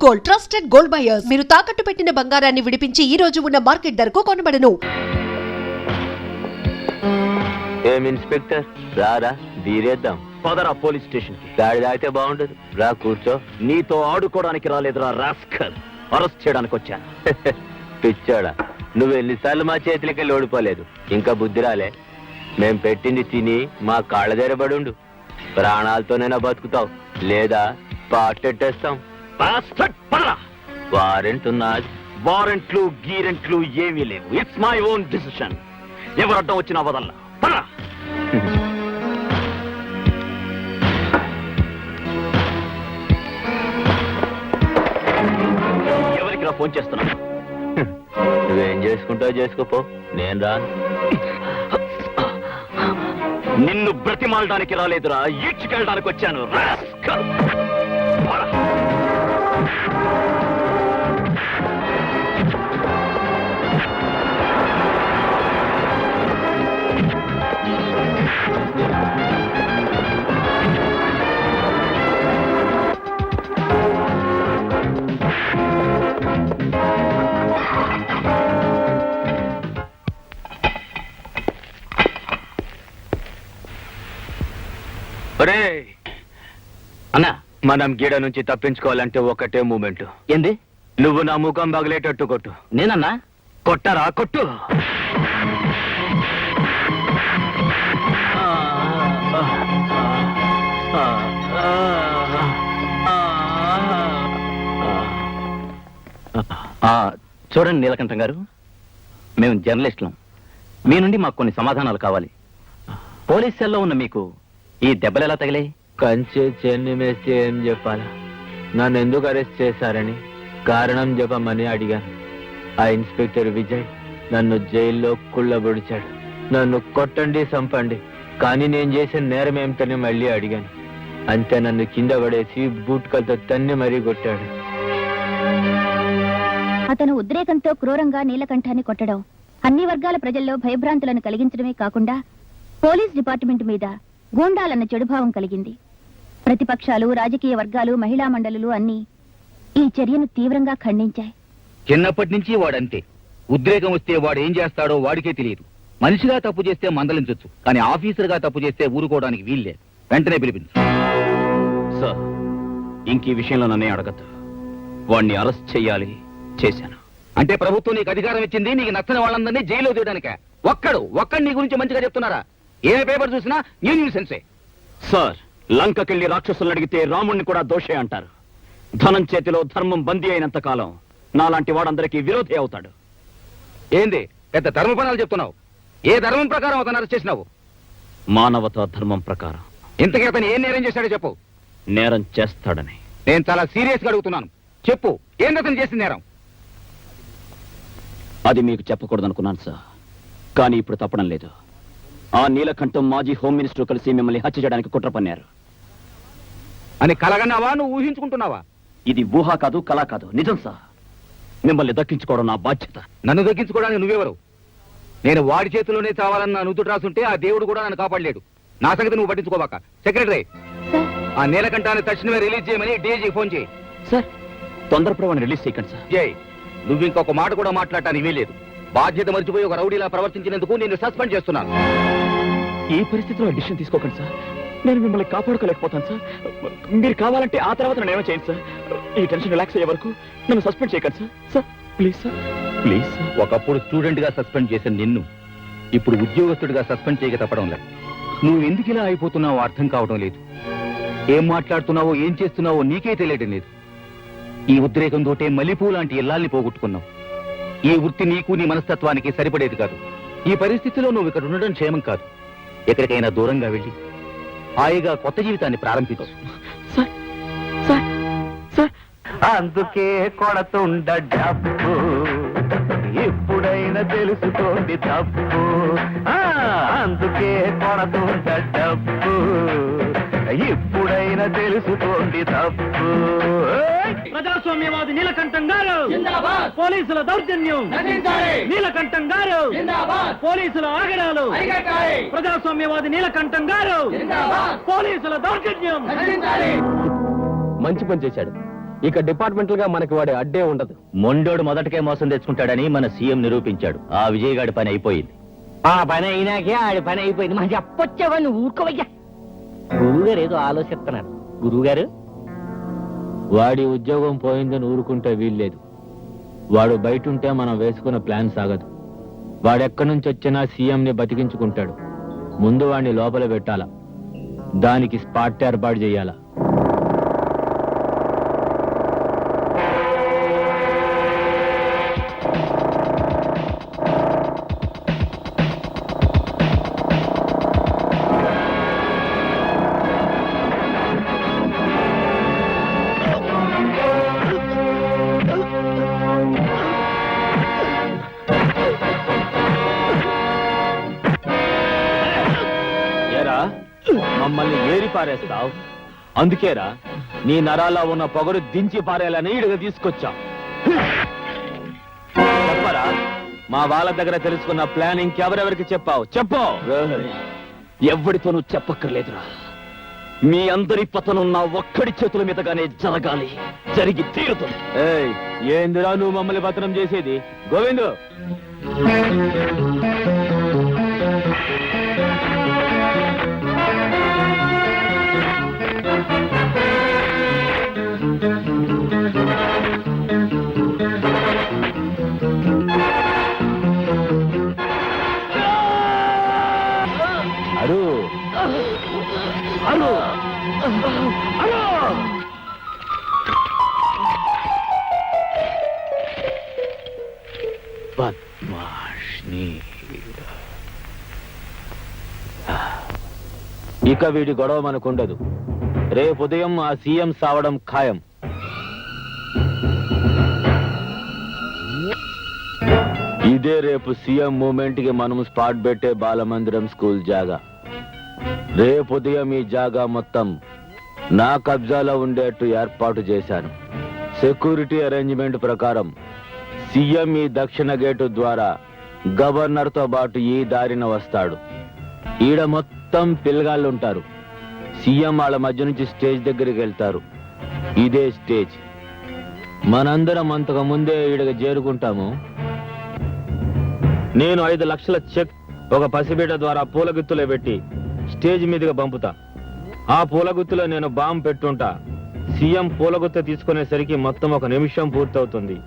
Gold, trusted gold buyers. మీరు తాకట్టు పెట్టిన బంగారాన్ని విడిపించి ఈ రోజు ఉన్న మార్కెట్ ధరకు కొనబడను. ఏం ఇన్స్పెక్టర్, రారా తీరేద్దాం. పదరా పోలీస్ స్టేషన్ కి. గాడి తాగితే బాగుండదు. రా కూర్చో. నీతో ఆడుకోవడానికి రాలేదురా రాస్కల్, అరెస్ట్ చేయడానికి వచ్చాను. పిచ్చాడా, నువ్వు ఎన్నిసార్లు మా చేతులకి వెళ్ళి ఓడిపోలేదు. ఇంకా బుద్ధి రాలే. మేం పెట్టింది తిని మా కాళ్ళ దగ్గర పడుండు. ప్రాణాలతోనైనా బతుకుతావు, లేదా పాటెట్టేస్తాం. వారెంట్ ఉన్నది. వారెంట్లు గీరెంట్లు ఏమీ లేవు. It's my own decision. ఎవరు అడ్డం వచ్చినా వదల్లా. పరా. ఎవరికి నా ఫోన్ చేస్తున్నా? నువ్వేం చేసుకుంటావు చేసుకోపో, నేను రాను. నిన్ను బ్రతిమాలడానికి రాలేదురా, ఈడ్చుకెళ్ళడానికి వచ్చాను. అన్నా, మనం గీడ నుంచి తప్పించుకోవాలంటే ఒకటే మూమెంట్. ఏంది? నువ్వు నా ముఖం పగలేటట్టు కొట్టు. నేనన్నా? కొట్టరా, కొట్టు. చూడండి నీలకంఠం గారు, మేము జర్నలిస్టులం. మీ నుండి మాకు కొన్ని సమాధానాలు కావాలి. పోలీస్ సెల్లో ఉన్న మీకు ఈ దెబ్బలు ఎలా తగిలాయి? కంచె చెన్ని మేస్తే ఏం చెప్పాలా? నన్ను ఎందుకు అరెస్ట్ చేశారని కారణం చెప్పమని అడిగాను. ఆ ఇన్స్పెక్టర్ విజయ్ నన్ను జైల్లో కుళ్ళబొడిచాడు. నన్ను కొట్టండి, చంపండి, కానీ నేను చేసిన నేరం ఏమిటని మళ్ళీ అడిగాను. అంతే, నన్ను కింద పడేసి బూట్కలతో తన్ని మరీ కొట్టాడు. అతను ఉద్రేకంతో క్రూరంగా నీలకంఠాన్ని కొట్టడం అన్ని వర్గాల ప్రజల్లో భయభ్రాంతులను కలిగించడమే కాకుండా పోలీస్ డిపార్ట్మెంట్ మీద గూండాలన్న చెడుభావం కలిగింది. ప్రతిపక్షాలు, రాజకీయ వర్గాలు, మహిళా మండలులు అన్నీ ఈ చర్యను తీవ్రంగా ఖండించాయి. చిన్నప్పటి నుంచి వాడంతే. ఉద్రేకం వస్తే వాడు ఏం చేస్తాడో వాడికే తెలియదు. మనిషిగా తప్పు చేస్తే మందలించొచ్చు, కానీ ఆఫీసర్గా తప్పు చేస్తే ఊరుకోవడానికి వీల్లే. వెంటనే పిలిపించు. సార్, ఇంక ఈ విషయంలో నన్నే అడగద్దు. వాడిని అరెస్ట్ చెయ్యాలి, చేశాను. అంటే ప్రభుత్వం నీకు అధికారం ఇచ్చింది నీకు నచ్చని వాళ్ళందరినీ జైల్లో తీయడానికే? ఒక్కడు నీ గురించి మంచిగా చెప్తున్నారా? ఏ పేపర్ చూసినా న్యూ సెన్సే. సార్, లంకకెళ్లి రాక్షసులను అడిగితే రాముణ్ణి కూడా దోషే అంటారు. ధనం చేతిలో ధర్మం బందీ అయినంత కాలం నాలాంటి వాడందరికీ విరోధి అవుతాడు. ఏంది పెద్ద ధర్మపణాలు చెప్తున్నావు? ఏ ధర్మం ప్రకారం అతను అరెస్ట్ చేసినావు? మానవతా ధర్మం ప్రకారం. ఇంతకీ అతను ఏం నేరం చేశాడో చెప్పు. నేరం చేస్తాడని. నేను చాలా సీరియస్ గా అడుగుతున్నాను, చెప్పు. ఏంది అతను చేసిన నేరం? అది మీకు చెప్పకూడదనుకున్నాను సార్, కానీ ఇప్పుడు తప్పడం లేదు. ఆ నీలకంఠం మాజీ హోమ్ మినిస్టర్ కలిసి మిమ్మల్ని హత్య చేయడానికి కుట్ర పన్నారు. అని కలగన్నావా, నువ్వు ఊహించుకుంటున్నావా? ఇది ఊహ కాదు, కళ కాదు, నిజం సార్. మిమ్మల్ని దక్కించుకోవడం నా బాధ్యత. నన్ను దక్కించుకోవడానికి నువ్వెవరు? నేను వాడి చేతిలోనే చావాలన్న నుదుట రాసుంటే ఆ దేవుడు కూడా నన్ను కాపాడలేడు. నా సంగతి నువ్వు పట్టించుకోబాక. సెక్రటరీ, ఆ నీలకంఠాన్ని తక్షణమే రిలీజ్ చేయమని డీజీ ఫోన్ చేయి. సార్, తొందరపడవని రిలీజ్ చేయకండి సార్. జై, నువ్వు ఇంకొక మాట కూడా మాట్లాడటానికి వీలేదు. బాధ్యత మర్చిపోయి ఒక రౌడీలా ప్రవర్తించినందుకు నేను సస్పెండ్ చేస్తున్నాను. ఈ పరిస్థితిలో డిసిషన్ తీసుకోకండి సార్. నేను మిమ్మల్ని కాపాడుకోలేకపోతాను సార్. మీరు కావాలంటే ఆ తర్వాత నన్ను ఏమో చేయండి సార్. ఈ టెన్షన్ రిలాక్స్ అయ్యే వరకు నన్ను సస్పెండ్ చేయకండి sir. Sir please sir, please sir. ఒకప్పుడు స్టూడెంట్ గా సస్పెండ్ చేసిన నిన్ను ఇప్పుడు ఉద్యోగస్తుడిగా సస్పెండ్ చేయక తప్పడం లేదు. నువ్వు ఎందుకు ఇలా అయిపోతున్నావో అర్థం కావడం లేదు. ఏం మాట్లాడుతున్నావో ఏం చేస్తున్నావో నీకే తెలియడం లేదు. ఈ ఉద్రేకంతోటే మల్లెపూ లాంటి ఇల్లాల్ని పోగొట్టుకున్నావు. ఈ వృత్తి నీకు నీ మనస్తత్వానికి సరిపడేది కాదు. ఈ పరిస్థితిలో నువ్వు ఇక్కడ ఉండడం క్షేమం కాదు. ఎక్కడికైనా దూరంగా వెళ్ళి హాయిగా కొత్త జీవితాన్ని ప్రారంభించు. అందుకే కొడుతుండ డబ్బు, ఎప్పుడైనా తెలుసుకోండి తప్పు. అందుకే కొడుతుండ డబ్బు, ఎప్పుడైనా తెలుసుకోండి తప్పు. ప్రజాస్వామ్యవాది నీలకంఠం గారు పోలీసుల దౌర్జన్యం, నీలకంఠం గారు పోలీసుల ఆగడాలు, ప్రజాస్వామ్యవాది నీలకంఠం గారు పోలీసుల దౌర్జన్యం. మంచి పని చేశాడు. ఇక డిపార్ట్మెంటల్ గా మనకి వాడి అడ్డే ఉండదు. మొండోడు మొదటకే మోసం తెచ్చుకుంటాడని మన సీఎం నిరూపించాడు. ఆ విజయగాడి పని అయిపోయింది. ఆ పని అయినాకే ఆడి పని అయిపోయింది. మనం చెప్పొచ్చావా నువ్వు ఊరుకోవయ్యా. గురువుగారు ఏదో ఆలోచిస్తున్నారు. గురువుగారు, వాడి ఉద్యోగం పోయిందని ఊరుకుంటే వీల్లేదు. వాడు బయట ఉంటే మనం వేసుకున్న ప్లాన్ సాగదు. వాడెక్కడి నుంచి వచ్చినా సీఎం ని బతికించుకుంటాడు. ముందు వాడిని లోపల పెట్టాలా, దానికి స్పాట్ ఏర్పాటు చేయాలా. ఏరా, మమ్మల్ని ఏరి పారేస్తావు. అందుకేరా నీ నరాల్లో ఉన్న పొగరు దించి పారేయాలని ఇడిగా తీసుకొచ్చా. చెప్పరా, మా వాళ్ళ దగ్గర తెలుసుకున్న ప్లాన్ ఇంకెవరెవరికి చెప్పావు? చెప్పు. ఎవరితోనూ చెప్పక్కర్లేదురా. మీ అందరి పతనం నా ఒక్కడి చేతుల మీదగానే జరగాలి. జరిగి తీరుతుంది. ఏయ్, ఏందిరా నువ్వు మమ్మల్ని పతనం చేసేది? గోవిందు, అరు అను! అను! బద్మాష్ని. ఇక వీడి గొడవ మనకుండదు. రేపు ఉదయం ఆ సీఎం సావడం ఖాయం. ఇదే రేపు సీఎం మూమెంట్ కి మనం స్పాట్ పెట్టే బాలమందిరం స్కూల్ జాగా. రేపు ఉదయం ఈ జాగా మొత్తం నా కబ్జాలో ఉండేట్టు ఏర్పాటు చేశాను. సెక్యూరిటీ అరేంజ్మెంట్ ప్రకారం సీఎం ఈ దక్షిణ గేటు ద్వారా గవర్నర్ తో పాటు ఈ దారిన వస్తాడు. ఈడ మొత్తం పిల్లగాళ్ళుంటారు. సీఎం వాళ్ళ మధ్య నుంచి స్టేజ్ దగ్గరికి వెళ్తారు. ఇదే స్టేజ్. మనందరం అంతకు ముందే ఈడగా చేరుకుంటాము. నేను 5 లక్షల చెక్ ఒక పసిబిడ్డ ద్వారా పూలగుత్తులో పెట్టి స్టేజ్ మీదుగా పంపుతా. ఆ పూలగుత్తులో నేను బాంబు పెట్టుంటా. సీఎం పూలగుత్త తీసుకునేసరికి మొత్తం 1 నిమిషం పూర్తవుతుంది.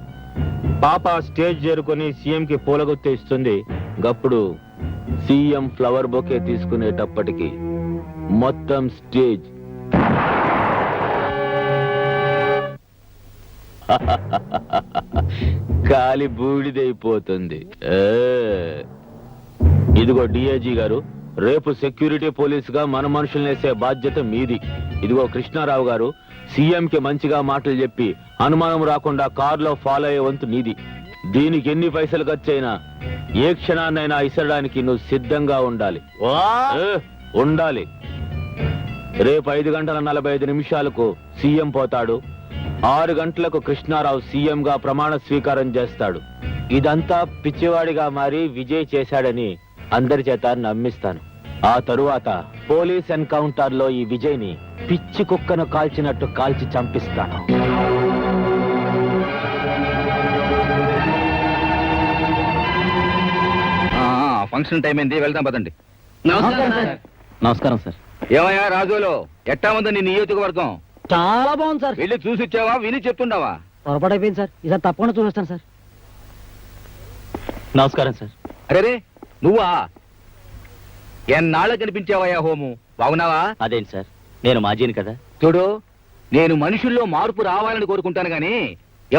పాప స్టేజ్ చేరుకొని సీఎం కి పూలగుత్త ఇస్తుంది. గప్పుడు సీఎం ఫ్లవర్ బొకే తీసుకునేటప్పటికి మొత్తం స్టేజ్ కాలి బూడిదైపోతుంది. ఇదిగో డిఐజీ గారు, రేపు సెక్యూరిటీ పోలీస్ గా మన మనుషులనేసే బాధ్యత మీది. ఇదిగో కృష్ణారావు గారు, సీఎం కి మంచిగా మాటలు చెప్పి అనుమానం రాకుండా కారులో ఫాలో అయ్యే వంతు నీది. దీనికి ఎన్ని పైసలు ఖర్చైనా ఏ క్షణాన్నైనా ఇసరడానికి నువ్వు సిద్ధంగా ఉండాలి. ఉండాలి. రేపు 5:45 సీఎం పోతాడు. 6 గంటలకు కృష్ణారావు సీఎం గా ప్రమాణ స్వీకారం చేస్తాడు. ఇదంతా పిచ్చివాడిగా మారి విజయ్ చేశాడని అందరి చేత నమ్మిస్తాను. ఆ తరువాత పోలీస్ ఎన్కౌంటర్ లో ఈ విజయ్ ని పిచ్చి కుక్కను కాల్చినట్టు కాల్చి చంపిస్తాను. ఫంక్షన్ టైం అయింది, వెళ్దాం పదండి. నమస్కారం సార్. ఏమయ్యా రాజులో, ఎట్టా ఉందో నీ నియోజకవర్గం? చాలా బాగుంది సార్. వెళ్ళి చూసి వచ్చావా, విని చెప్తుండవా? పొరపాటైపోయింది సార్. ఈసారి తప్పకుండా చూస్తాను సార్. నమస్కారం సార్. అరే నువ్వా? ఎన్నాళ్ళ కనిపించావయ్యా హోము, బాగున్నావా? అదేంటి సార్, నేను మాజీని కదా. చూడు, నేను మనుషుల్లో మార్పు రావాలని కోరుకుంటాను గాని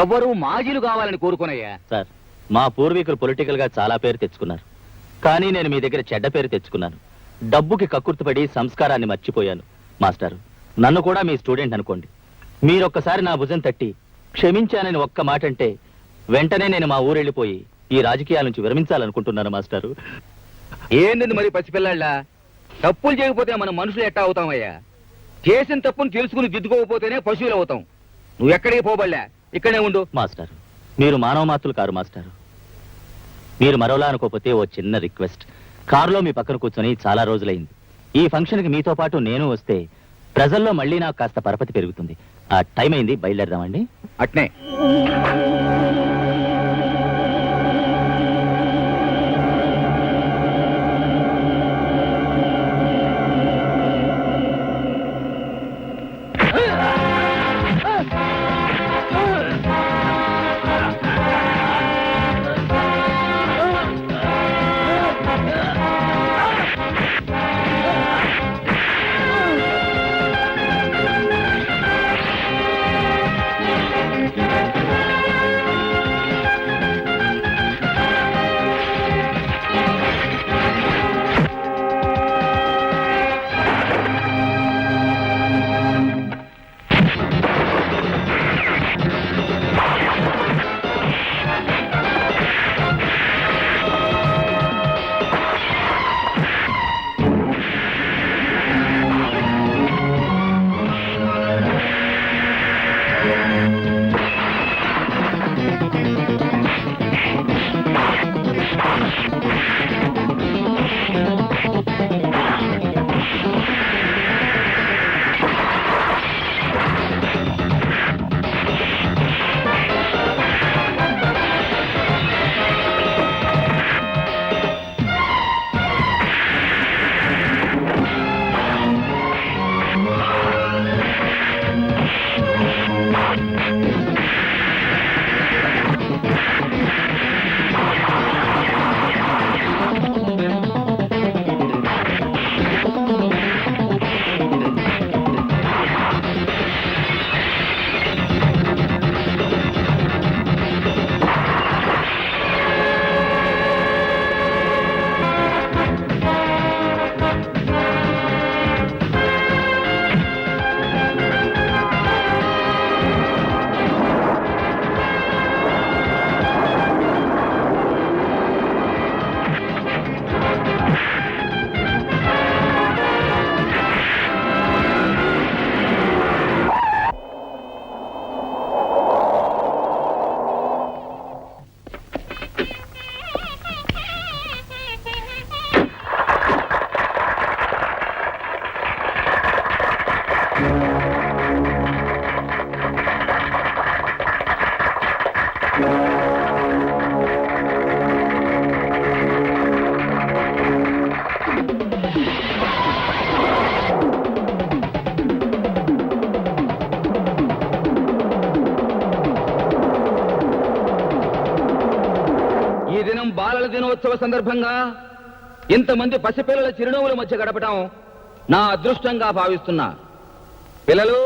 ఎవ్వరూ మాజీలు కావాలని కోరుకోనయ్యా. సార్, మా పూర్వీకులు పొలిటికల్ గా చాలా పేరు తెచ్చుకున్నారు. కానీ నేను మీ దగ్గర చెడ్డ పేరు తెచ్చుకున్నాను. డబ్బుకి కక్కుర్తిపడి సంస్కారాన్ని మర్చిపోయాను. మాస్టారు, నన్ను కూడా మీ స్టూడెంట్ అనుకోండి. మీరొక్కసారి నా భుజం తట్టి క్షమించానని ఒక్క మాట అంటే వెంటనే నేను మా ఊరెళ్ళిపోయి ఈ రాజకీయాల నుంచి విరమించాలనుకుంటున్నాను మాస్టారు. ఏంది మరి పసిపిల్లాళ్ళ? తప్పులు చేయకపోతే మనం మనుషులు ఎట్టా అవుతామయ్యా? చేసిన తప్పును తెలుసుకుని దిద్దుకోకపోతేనే పశువులు అవుతాం. నువ్వు ఎక్కడికి పోబడలే, ఇక్కడే ఉండు. మాస్టారు, మీరు మానవ మాత్రులు కారు మాస్టారు. మీరు మరోలా అనుకోకపోతే ఓ చిన్న రిక్వెస్ట్. కారులో మీ పక్కన కూర్చొని చాలా రోజులైంది. ఈ ఫంక్షన్కి మీతో పాటు నేను వస్తే ప్రజల్లో మళ్ళీ నాకు కాస్త పరపతి పెరుగుతుంది. టైం అయింది, బయలుదేరదామండి. అట్నే. బాలల దినోత్సవ సందర్భంగా ఇంతమంది పసిపిల్లల చిరునవ్వుల మధ్య గడపడం నా అదృష్టంగా భావిస్తున్నా. పిల్లలు,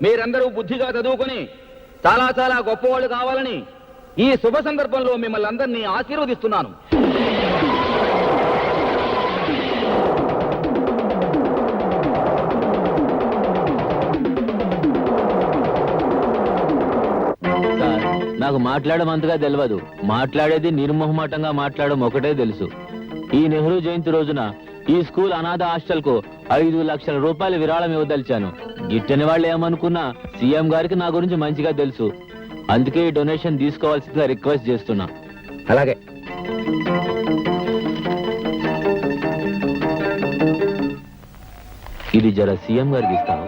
మీరందరూ బుద్ధిగా చదువుకొని చాలా చాలా గొప్పవాళ్ళు కావాలని ఈ శుభ సందర్భంలో మిమ్మల్ని అందరినీ ఆశీర్వదిస్తున్నాను. నాకు మాట్లాడడం అంతగా తెలియదు. మాట్లాడేది నిర్మోహమాటంగా మాట్లాడడం ఒకటే తెలుసు. ఈ నెహ్రూ జయంతి రోజున ఈ స్కూల్ అనాథ హాస్టల్ కు 5 లక్షల రూపాయల విరాళం ఇవ్వదలిచాను. గిట్టని వాళ్ళు ఏమనుకున్నా సీఎం గారికి నా గురించి మంచిగా తెలుసు. అందుకే ఈ డొనేషన్ తీసుకోవాల్సిందిగా రిక్వెస్ట్ చేస్తున్నా. అలాగే. ఇది జర సీఎం గారికి ఇస్తావు.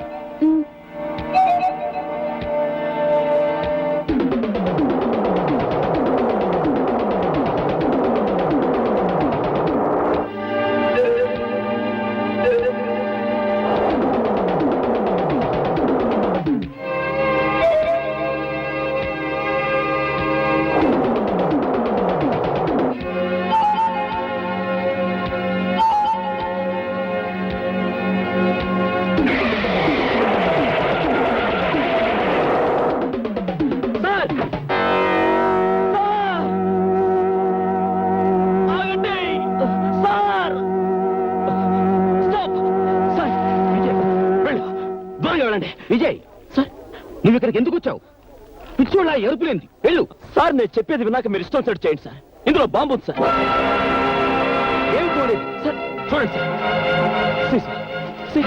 విజయ్, నువ్వు ఇక్కడికి ఎందుకు వచ్చావు? పిచ్చోళ్ళ ఎరుపులేంది? వెళ్ళు. సార్, నేను చెప్పేది విన్నాక మీరు ఇష్టం సెట్ చేయండి సార్. ఇందులో బాంబు ఉంది సార్. ఏం చూడలేదు సార్, చూడండి సార్. See, sir. See.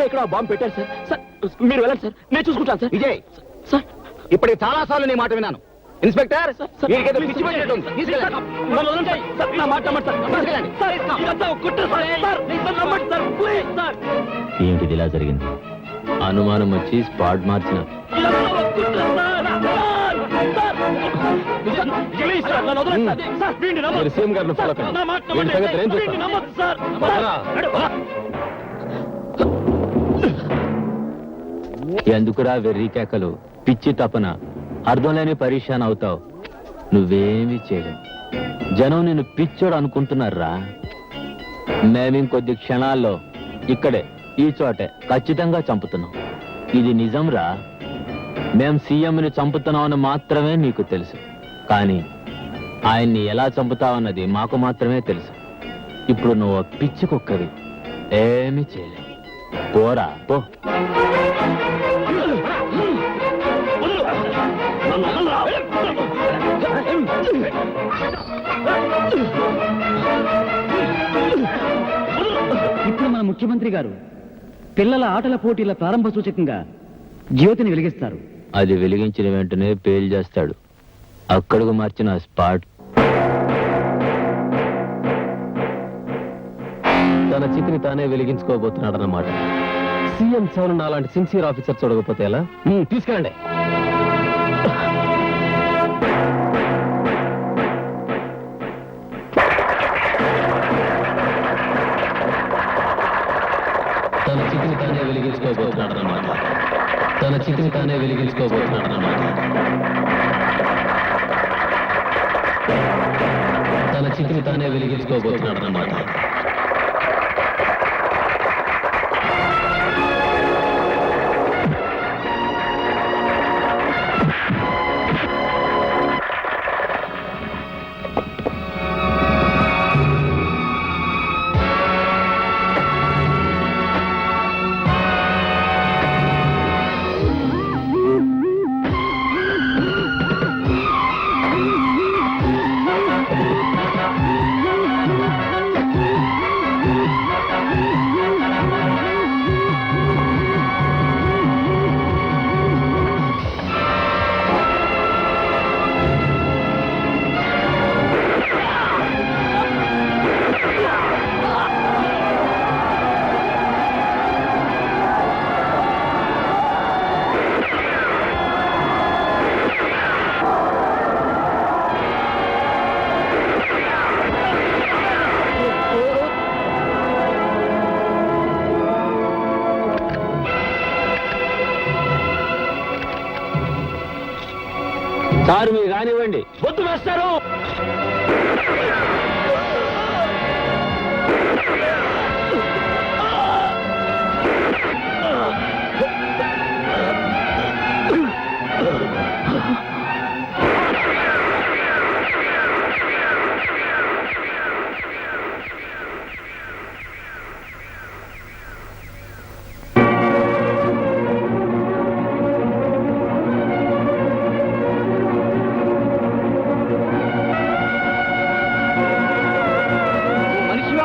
ఇక్కడ బాంబు పెట్టారు సార్. సార్, మీరు వెళ్ళండి సార్, నేను చూసుకుంటాను సార్. విజయ్, సార్, ఇప్పటికి చాలా సార్లు నీ మాట విన్నాను. ఇన్స్పెక్టర్ వీడికేదో పిచ్చి పట్టినట్టుంది. తీసుకెళ్ళండి. ఏంటిది ఇలా జరిగింది? అనుమానం వచ్చి స్పాట్ మార్చిన సీఎం గారిని ఫాలో కండి. వీడి సంగతి నేను చూస్తాను. ఎందుకురా వెర్రి కేకలు, పిచ్చి తపన, అర్థం లేని పరీక్షాన్ అవుతావు. నువ్వేమీ చేయలేవు. జనం నిన్ను పిచ్చోడు అనుకుంటున్నారా? మేమింకొద్ది క్షణాల్లో ఇక్కడే ఈ చోటే ఖచ్చితంగా చంపుతున్నాం. ఇది నిజంరా. మేం సీఎంని చంపుతున్నామని మాత్రమే నీకు తెలుసు, కానీ ఆయన్ని ఎలా చంపుతావన్నది మాకు మాత్రమే తెలుసు. ఇప్పుడు నువ్వు పిచ్చి కుక్కవి, ఏమీ చేయలేవు. పోరా పో. ఇప్పుడు మన ముఖ్యమంత్రి గారు పిల్లల ఆటల పోటీల ప్రారంభ సూచకంగా జ్యోతిని వెలిగిస్తారు. అది వెలిగించిన వెంటనే పేల్ చేస్తాడు. అక్కడకు మార్చిన స్పాట్ తన చితిని తానే వెలిగించుకోబోతున్నాడు అన్నమాట. సీఎం చౌన్ అలాంటి సిన్సియర్ ఆఫీసర్ చూడకపోతే ఎలా? తీసుకెళ్ళండి. తన చితిని తానే వెలిగించుకోబోతున్నాడు అన్నమాట. తన చితిని తానే వెలిగించుకోబోతున్నాడు అన్నమాట. తన చితిని తానే వెలిగించుకోబోతున్నాడు అన్నమాట. సార్ మీరు కానివ్వండి. బొత్తు వేస్తారు.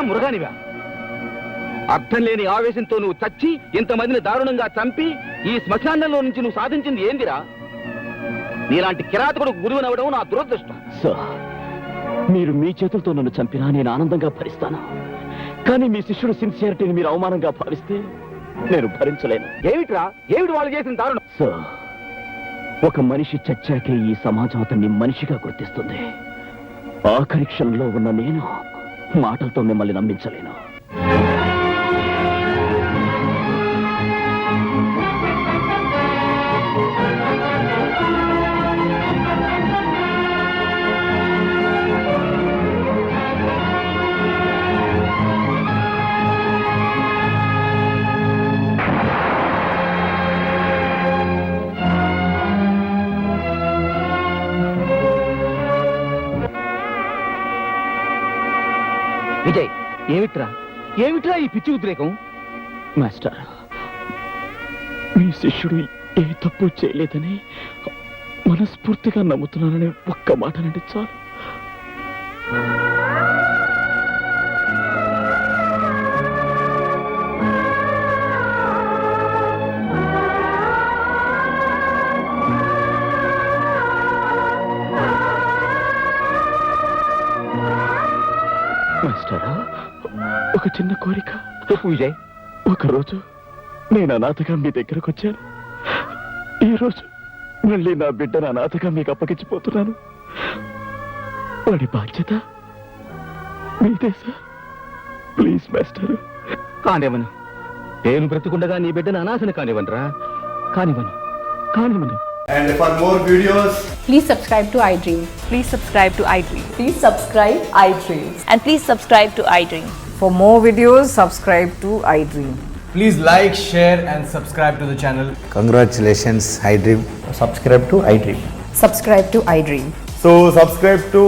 మృగానివా? అర్థం లేని ఆవేశంతో నువ్వు చచ్చి ఇంతమందిని దారుణంగా చంపి ఈ శ్మశానంలో నుంచి నువ్వు సాధించింది ఏందిరా? నీలాంటి కిరాతకుడు గురువునవడం నా దురదృష్టం. సార్, మీరు మీ చేతులతో నన్ను చంపినా నేను ఆనందంగా భరిస్తాను. కానీ మీ శిష్యుడు సిన్సియారిటీని మీరు అవమానంగా భావిస్తే నేను భరించలేను. ఏమిట్రా? ఏమిటి వాళ్ళు చేసిన దారుణం? సార్, ఒక మనిషి చచ్చాకే ఈ సమాజం అతన్ని మనిషిగా గుర్తిస్తుంది. ఆఖరి క్షణంలో ఉన్న నేను మాటలతో మిమ్మల్ని నమ్మించలేను. విజయ్, ఏమిట్రా ఏమిట్రా ఈ పిచ్చి ఉద్రేకం? మాస్టర్, మీ శిష్యుడు ఏ తప్పు చేయలేదని మనస్ఫూర్తిగా నమ్ముతున్నానని ఒక్క మాట నుండి చాలు. మాస్టారా, ఒక చిన్న కోరిక. విజయ్, ఒకరోజు నేను అనాథగా మీ దగ్గరకు వచ్చాను. ఈరోజు మళ్ళీ నా బిడ్డను అనాథగా మీకు అప్పగించిపోతున్నాను. వాడి బాధ్యత మీదే సార్. Please master. కానివ్వను. నేను బ్రతికుండగా నీ బిడ్డను అనాథను కానివ్వనురా. కానివ్వను. And for more videos, Please subscribe to iDream. Please subscribe to iDream. Please subscribe iDream. And please subscribe to iDream. For more videos, subscribe to iDream. please like, share, and subscribe to the channel. Congratulations, iDream. Subscribe to iDream. Subscribe to iDream. So, subscribe to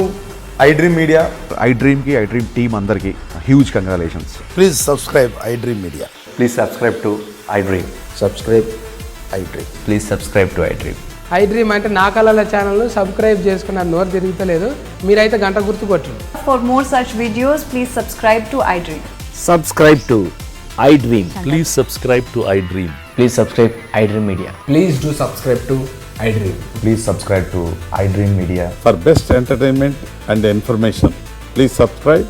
iDream Media. iDream ki iDream team andarki huge congratulations. Please subscribe iDream Media. Please subscribe to iDream. Subscribe iDream. Please subscribe to iDream. iDream అంటే నా కళల channel subscribe చేసుకున్న నోరు తిరుగుతలేదు. మీరైతే గంట గుర్తు కొట్టండి. For more such videos, please subscribe to iDream. Subscribe to iDream. Please subscribe to iDream. Please subscribe iDream Media. Please do subscribe to iDream. Please subscribe to iDream Media. For best entertainment and information, please subscribe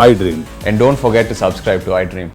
iDream. And don't forget to subscribe to iDream.